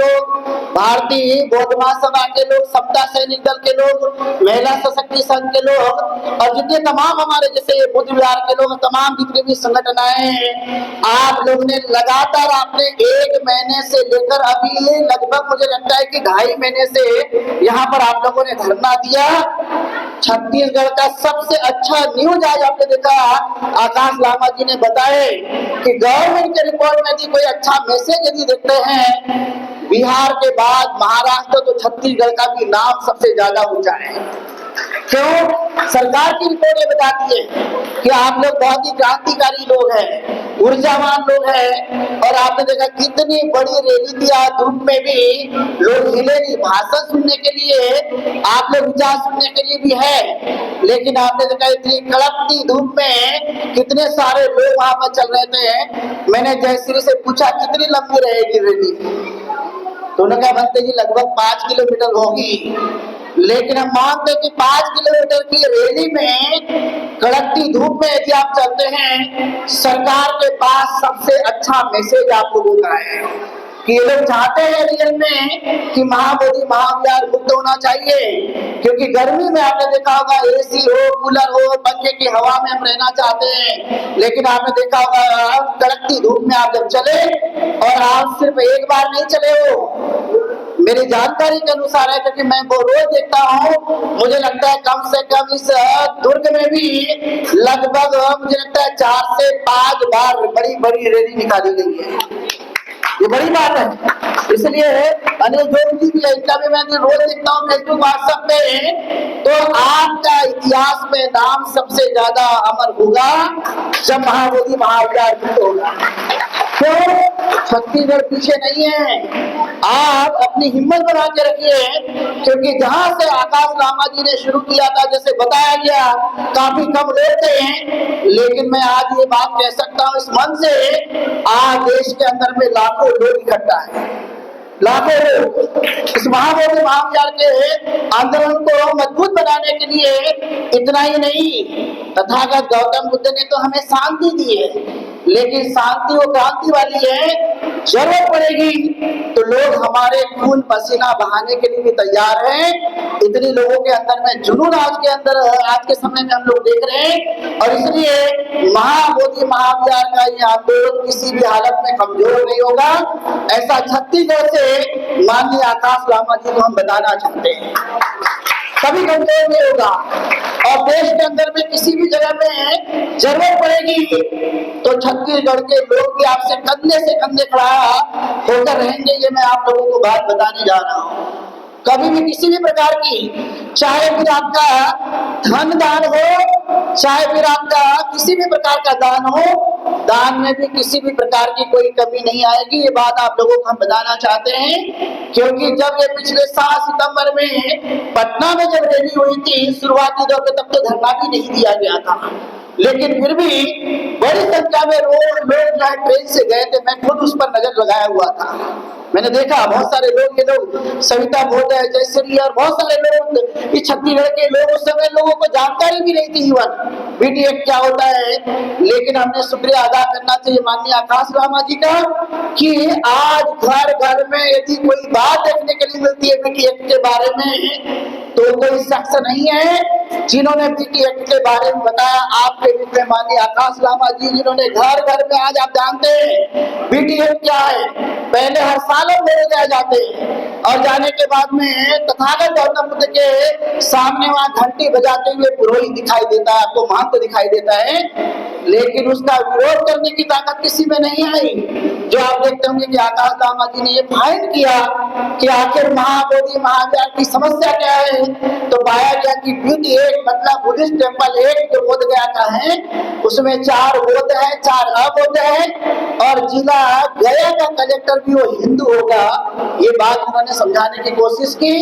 लोग, भारतीय बौद्ध महासभा के लोग, समता सैनिक दल के लोग, महिला सशक्ति संघ के लोग और जितने तमाम हमारे जैसे बुद्ध विहार के लोग, तमाम जितने भी संगठनाएं हैं, आप लोग ने लगातार आपने 1 महीने से लेकर अभी लगभग मुझे लगता है कि 2.5 महीने से यहाँ पर आप लोगों ने धरना दिया। छत्तीसगढ़ का सबसे अच्छा न्यूज आज आपने देखा, आकाश लामा जी ने बताए कि गवर्नमेंट के रिपोर्ट में भी कोई अच्छा मैसेज यदि देखते हैं, बिहार के बाद महाराष्ट्र तो छत्तीसगढ़ का भी नाम सबसे ज्यादा ऊंचा है। क्यों? सरकार की रिपोर्ट ये बताती है कि आप लोग बहुत ही क्रांतिकारी लोग हैं, ऊर्जावान लोग हैं और आपने देखा कितनी बड़ी रैली थी, धूप में भी लोग हिले नहीं, भाषण सुनने के लिए, आप लोग विचार सुनने के लिए भी है, लेकिन आपने देखा इतनी कड़कती धूप में कितने सारे लोग वहां पर चल रहे थे। मैंने जयश्री से पूछा कितनी लंबी रहेगी रैली, तो उन्होंने कहा बनते जी लगभग 5 किलोमीटर होगी, लेकिन हम मानते हैं कि 5 किलोमीटर की रैली में कड़कती धूप में यदि आप चलते हैं, सरकार के पास सबसे अच्छा मैसेज आप लोगों का है कि ये लोग चाहते हैं रियल में कि महाबोधि महाविहार मुक्त होना चाहिए, क्योंकि गर्मी में आपने देखा होगा एसी हो, कूलर हो, पंखे की हवा में हम रहना चाहते हैं, लेकिन आपने देखा होगा कड़कती धूप में आप जब चले और आप सिर्फ एक बार नहीं चले हो, मेरी जानकारी के अनुसार है क्योंकि मैं वो रोज देखता हूँ, मुझे लगता है कम से कम इस दुर्ग में भी लगभग मुझे लगता है 4 से 5 बार बड़ी बड़ी रैली निकाली गई है। ये बड़ी बात है, इसलिए अनिल जोगी जी भी, इनका भी मैं रोज देखता हूँ फेसबुक व्हाट्सएप पे, तो आपका इतिहास में नाम सबसे ज्यादा अमर होगा जब महाबोधि महाविहार होगा। क्यों? छत्तीसगढ़ पीछे नहीं है, आप अपनी हिम्मत बना के रखिए, क्योंकि जहां से आकाश लामा जी ने शुरू किया था, जैसे बताया गया काफी कम लोग थे, लेकिन मैं आज ये बात कह सकता हूँ इस मन से, आज देश के अंदर में लाखों लोग इकट्ठा है, लाखों लोग इस महाबोधि महाविहार के आंदोलन को मजबूत बनाने के लिए। इतना ही नहीं, तथागत गौतम बुद्ध ने तो हमें शांति दी है, लेकिन शांति वो क्रांति वाली है, जरूरत पड़ेगी तो लोग हमारे खून पसीना बहाने के लिए भी तैयार हैं। इतने लोगों के अंदर में जुनून आज के समय में हम लोग देख रहे हैं, और इसलिए महाबोधि महाविहार का ये आंदोलन किसी भी हालत में कमजोर नहीं होगा, ऐसा छत्तीसगढ़ से माननीय आकाश लामा जी को हम बताना चाहते हैं, कभी कमजोर नहीं होगा। और देश के अंदर में किसी भी जगह में जरूरत पड़ेगी तो छत्तीसगढ़ के लोग भी आपसे कंधे से कंधे खड़ा होकर रहेंगे। ये मैं आप लोगों को बात बताने जा रहा हूँ। कभी भी किसी भी प्रकार की, चाहे फिर आपका धन दान हो, चाहे फिर आपका किसी भी प्रकार का दान हो, दान में भी किसी भी प्रकार की कोई कमी नहीं आएगी। ये बात आप लोगों को हम बताना चाहते हैं, क्योंकि जब ये पिछले 7 सितंबर में पटना में जब रैली हुई थी शुरुआती दौर में, तब तो धरना भी नहीं दिया गया था, लेकिन फिर भी बड़ी संख्या में लोग ट्रेन से गए थे। मैं खुद उस पर नजर लगाया हुआ था, मैंने देखा बहुत सारे लोग, ये लोग सविता बोधे, जयश्री और बहुत सारे लोग, इस छत्तीसगढ़ के लोग, उस समय लोगों को जानकारी भी नहीं थी इवन बीटी एक्ट क्या होता है, लेकिन हमने शुक्रिया अदा करना चाहिए माननीय आकाश लामा जी का कि आज घर घर में यदि कोई बात देखने के लिए मिलती है बीटी एक्ट के बारे में, तो कोई शख्स नहीं है जिन्होंने बीटी एक्ट के बारे में बताया। आपके बीच में माननीय आकाश लामा जी, जिन्होंने घर घर में, आज आप जानते हैं बीटी एक्ट क्या है, पहले हर साल मेरे जाए जाते हैं और जाने के बाद में तथागत गौतम बुद्ध के सामने वहां घंटी बजाते हुए पुरोहित दिखाई देता है, आपको महंत दिखाई देता है, लेकिन उसका विरोध करने की ताकत किसी में नहीं आई। जो आप देखते होंगे कि आकाश लामा जी ने ये फाइंड किया कि आखिर महाबोधि महाविहार की समस्या क्या है, तो पाया गया कि बीटी एक्ट मतलब बुद्धिस्ट टेम्पल एक्ट जो बोध गया का है, उसमें 4 बोध है, 4 अबोध है, और जिला गया का कलेक्टर भी वो हिंदू होगा। ये बात उन्होंने समझाने की कोशिश की।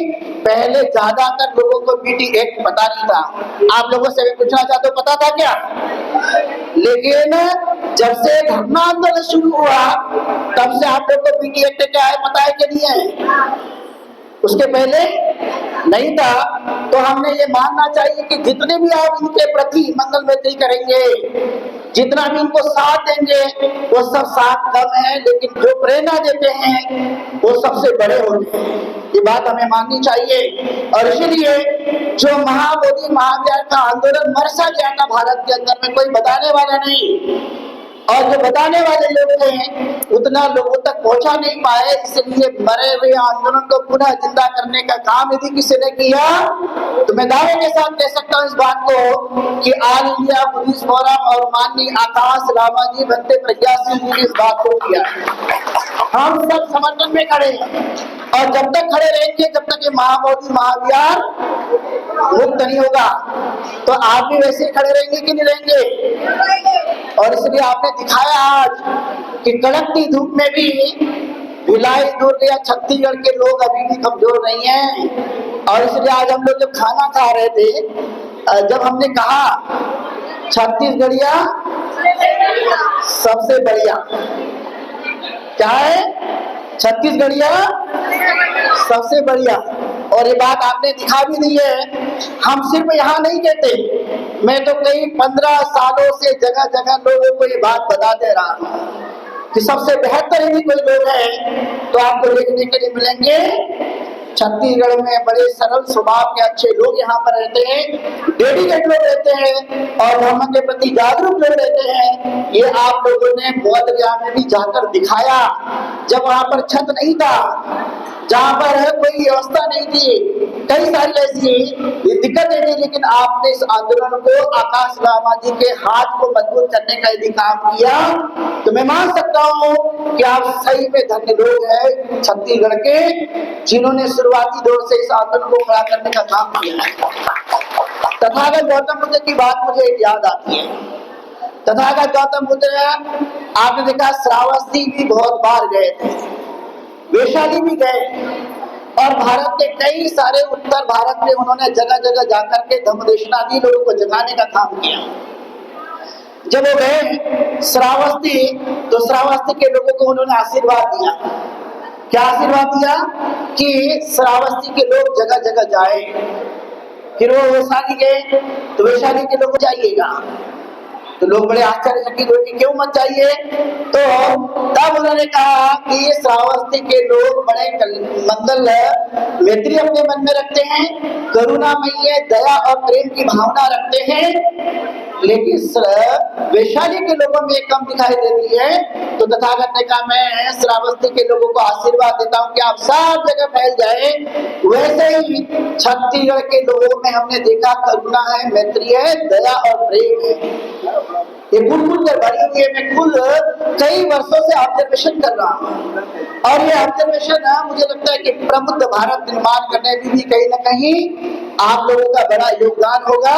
पहले ज्यादातर लोगों को बीटी एक्ट पता नहीं था। आप लोगों से भी पूछना चाहते हो पता था क्या? लेकिन जब से धरना आंदोलन शुरू हुआ तब से आप लोग को बीटी एक्ट क्या है पता है कि नहीं है? उसके पहले नहीं था, तो हमने ये मानना चाहिए कि जितने भी आप इनके प्रति मंगल मैत्री करेंगे, जितना भी इनको साथ देंगे, वो सब साथ कम है, लेकिन जो प्रेरणा देते हैं वो सबसे बड़े होते हैं। ये बात हमें माननी चाहिए। और इसलिए जो महाबोधि महाविहार का आंदोलन मरसा गया था भारत के अंदर में, कोई बताने वाला नहीं, और जो बताने वाले लोग हैं उतना लोगों तक पहुंचा नहीं पाए, इसलिए मरे हुए आंदोलन को पुनः जिंदा करने का काम यदि किसी ने किया तो मैं दावे के साथ कह सकता हूँ इस बात को कि ऑल इंडिया बुद्धिस्ट फोरम और माननीय आकाश रामाजी बनते प्रज्ञा सिंह जी ने इस बात को किया। हम सब समर्थन में खड़े हैं, और जब तक खड़े रहेंगे, जब तक ये महाबोधि महाविहार मुक्त नहीं होगा, तो आप भी वैसे ही खड़े रहेंगे कि नहीं रहेंगे। और इसलिए आपने दिखाया आज कि कड़कती धूप में भी भिलाई दुर्ग या छत्तीसगढ़ के लोग अभी भी कमजोर नहीं हैं। और इसलिए आज हम लोग जब खाना खा रहे थे, जब हमने कहा छत्तीसगढ़िया सबसे बढ़िया, क्या है छत्तीसगढ़िया सबसे बढ़िया, और ये बात आपने दिखा भी दी है। हम सिर्फ यहाँ नहीं कहते, मैं तो कई 15 सालों से जगह जगह लोगों को ये बात बताते रहा हूँ कि सबसे बेहतर यदि कोई लोग हैं तो आपको देखने के लिए मिलेंगे छत्तीसगढ़ में बड़े सरल स्वभाव के अच्छे लोग यहाँ पर रहते हैं, डेडिकेट लोग रहते हैं, और धर्म के प्रति जागरूक लोग रहते हैं। ये आप लोगों ने बोध गया में भी जाकर दिखाया, जब वहाँ पर छत नहीं था, जहाँ पर कोई व्यवस्था नहीं थी, कई सारी ऐसी दिक्कतें थी, लेकिन आपने इस आंदोलन को आकाश रामा जी के हाथ को मजबूत करने का यदि काम किया तो मैं मान सकता हूँ कि आप सही में धन्य लोग हैं छत्तीसगढ़ के, जिन्होंने शुरुआती दौर से इस आंदोलन को खड़ा करने का काम किया है। तथागत गौतम बुद्ध की बात मुझे याद आती है। तथागत गौतम बुद्ध आपने देखा श्रावस्ती भी बहुत बार गए थे, वैशाली भी गए, और भारत के कई सारे उत्तर भारत में उन्होंने जगह जगह जाकर के धम्मदेशना दी, लोगों को जगाने का काम किया। जब वो गए श्रावस्ती, तो श्रावस्ती के लोगों को उन्होंने आशीर्वाद दिया। क्या आशीर्वाद दिया? कि श्रावस्ती के लोग जगह जगह जाए। फिर वो वैशाली गए, तो वैशाली के लोग जाइएगा, तो लोग बड़े आश्चर्यचकित हुए कि क्यों मत जाइए। तो तब उन्होंने कहा कि ये श्रावस्ती के लोग बड़े मंगल मैत्री अपने मन में रखते हैं, करुणामयी दया और प्रेम की भावना रखते हैं, लेकिन वैशाली के लोगों में एक कम दिखाई देती है। तो तथागत ने कहा मैं श्रावस्ती के लोगों को आशीर्वाद देता हूँ कि आप सब जगह फैल जाए। वैसे ही छत्तीसगढ़ के लोगों में हमने देखा करुणा है, मैत्री है, दया और प्रेम है। ये गुल कर भरी हुई है। मैं कुल कई वर्षों से ऑब्जर्वेशन कर रहा हूँ, और ये ऑब्जर्वेशन मुझे लगता है कि प्रबुद्ध भारत निर्माण करने में भी कहीं ना कहीं आप लोगों का बड़ा योगदान होगा।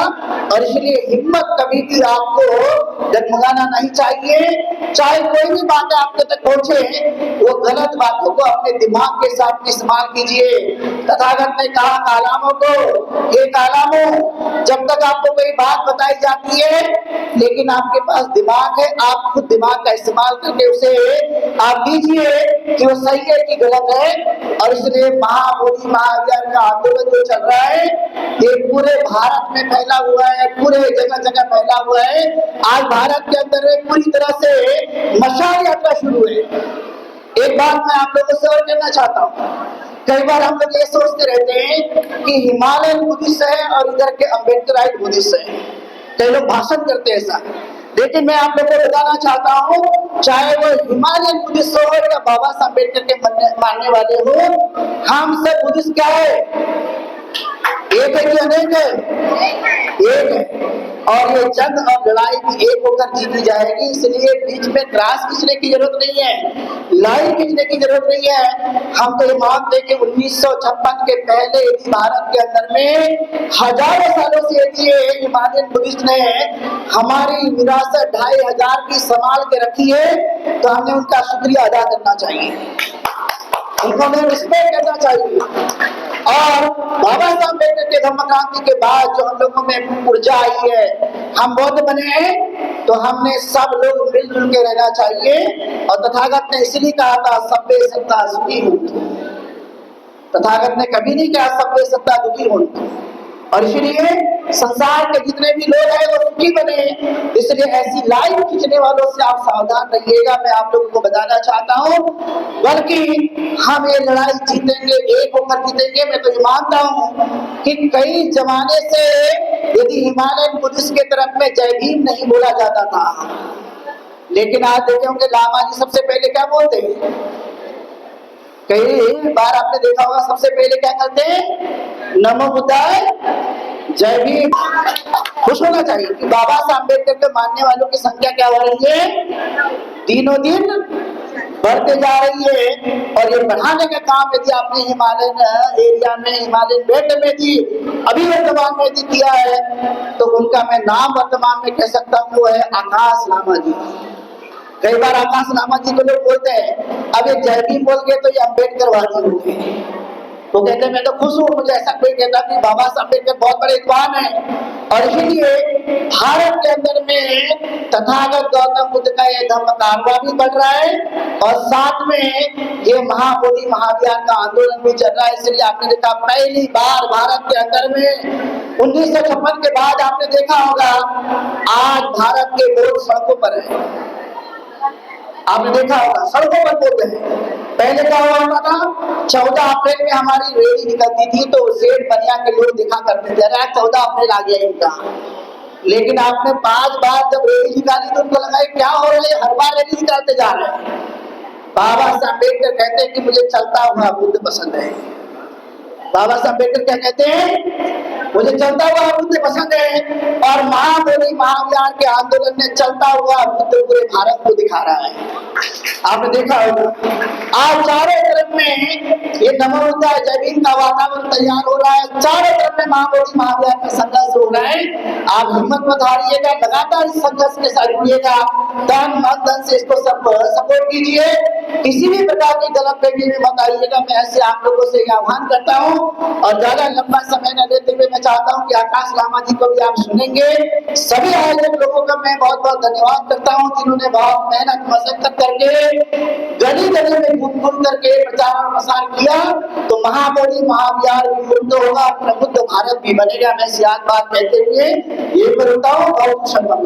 और इसलिए हिम्मत कभी भी आपको डगमगाना नहीं चाहिए। चाहे कोई भी बात आपके तक पहुंचे, वो गलत बातों को अपने दिमाग के साथ इस्तेमाल कीजिए। तथागत ने कहा कालामों को, ये कालामों, जब तक आपको कोई बात बताई जाती है लेकिन आपके पास दिमाग है, आप खुद दिमाग का इस्तेमाल करके उसे आप दीजिए कि वो सही है कि गलत है। और इसलिए महाबोधि महाविहार का आंदोलन जो चल रहा है ये पूरे भारत में फैला हुआ है, पूरे जगह जगह फैला हुआ है। आज भारत के अंदर पूरी तरह से मशाल यात्रा शुरू है। एक बात मैं आप लोगों से और कहना चाहता हूँ, कई बार हम लोग ये सोचते रहते हैं कि हिमालयन बुद्धिस्ट है और इधर के अम्बेडकराइट बुद्धिस्ट है। कई लोग भाषण करते हैं ऐसा, लेकिन मैं आप लोगों को बताना चाहता हूँ, चाहे वो हिमालयन बुद्धिस्ट हो या बाबा साहब अम्बेडकर के मानने वाले हो, हम सब बुद्धिस्ट क्या है? एक है कि अनेक है? एक है। और ये जंग और लड़ाई भी एक होकर जीती जाएगी। इसलिए बीच में त्रास खींचने की जरूरत नहीं है, लाइन खींचने की जरूरत नहीं है। हम तो ये मानते हैं कि 1956 के पहले यदि भारत के अंदर में हजारों सालों से यदि हिमालयन बुद्धिस्ट ने हमारी विरासत 2500 की संभाल के रखी है, तो हमें उनका शुक्रिया अदा करना चाहिए, उनको हमें रिस्पेक्ट करना चाहिए। और बाबा साहब अम्बेडकर के धम्म क्रांति के बाद जो हम लोगों में ऊर्जा आई है, हम बौद्ध बने हैं, तो हमने सब लोग मिलजुल के रहना चाहिए। और तथागत ने इसलिए कहा था सभ्य सत्ता सुखी मुक्त। तथागत ने कभी नहीं कहा सब वे सत्ता दुखी होंगे, और इसलिए संसार के जितने भी लोग हैं वो सुखी बने। इसलिए ऐसी लाइन खींचने वालों से आप सावधान रहिएगा, मैं आप लोगों को बताना चाहता हूँ। बल्कि हम ये लड़ाई जीतेंगे, एक होकर जीतेंगे। मैं तो ये मानता हूँ कि कई जमाने से यदि हिमालयन बुद्धिस्ट के तरफ में जय भीम नहीं बोला जाता था, लेकिन आज देखे होंगे लामा जी सबसे पहले क्या बोलते हैं? कई बार आपने देखा होगा सबसे पहले क्या करते हैं? नमो बुद्धाय, जय भीम। खुश होना चाहिए कि बाबा साहब अम्बेडकर के मानने वालों की संख्या क्या हो रही है? दिनों दिन बढ़ते जा रही है। और ये बढ़ाने का काम यदि आपने हिमालयन एरिया में, हिमालयन बेल्ट में भी अभी वर्तमान में यदि किया है, तो उनका मैं नाम वर्तमान में कह सकता हूँ, वो है आकाश लामा जी। कई बार आकाश लामा जी को लोग बोलते हैं, अब ये जय भीम बोल के तो ये अम्बेडकर वादी हो गए। वो कहते हैं मैं तो खुश हूँ, मुझे ऐसा कोई कहता कि बाबा साहब अम्बेडकर बहुत बड़े विद्वान हैं। और इसीलिए भारत के अंदर में तथागत गौतम बुद्ध का ये धम्म कारवा भी बढ़ रहा है, और साथ में ये महाबोधि महाविहार का आंदोलन भी चल रहा है। इसलिए आपने देखा पहली बार भारत के अंदर में 1956 के बाद आपने देखा होगा आज भारत के बोर्ड सड़कों पर है। आपने देखा होगा सड़कों पर बोलते हैं। पहले क्या हुआ होता था? 14 अप्रैल में हमारी रैली निकलती थी तो सेठ बनिया के लोग दिखा करते थे, अरे 14 अप्रैल आ गया इनका। लेकिन आपने 5 बार जब रैली निकाली तो उनको लगा क्या हो रहा है, हर बार रैली निकालते जा रहे हैं। बाबा साहब अम्बेडकर कहते हैं कि मुझे चलता हुआ बुद्ध पसंद है। बाबा साहब अम्बेडकर क्या कहते हैं? मुझे चलता हुआ बुद्ध पसंद है। और महाबोधि महाविहार के आंदोलन में चलता हुआ बुद्ध पूरे भारत को दिखा रहा है। आपने देखा होगा आज चारों तरफ में ये नमो बुद्धाय जय भीम का वातावरण तैयार हो रहा है। चारों तरफ में महाबोधि महाविहार का संघर्ष हो रहा है। आप हिम्मत मत हारिएगा, लगातार इस संघर्ष के साथ जुड़िएगा, तन मन धन से इसको सब सपोर्ट कीजिए। किसी भी प्रकार की गलतफहमी में मत आइएगा। मैं ऐसे आप लोगों से आह्वान करता हूँ, और ज्यादा लंबा समय न लेते हुए मैं चाहता हूँ कि आकाश लामा जी को भी आप सुनेंगे। सभी आयोजक लोगों का मैं बहुत बहुत धन्यवाद करता हूँ, जिन्होंने बहुत मेहनत मशक्कत करके गली गली में घूम घूम करके प्रचार और प्रसार किया। तो महाबोधि महाविहार भी बुद्ध होगा, प्रबुद्ध भारत भी बनेगा। मैं सियाद बात कहते हुए ये बोलता हूँ, बहुत संभव।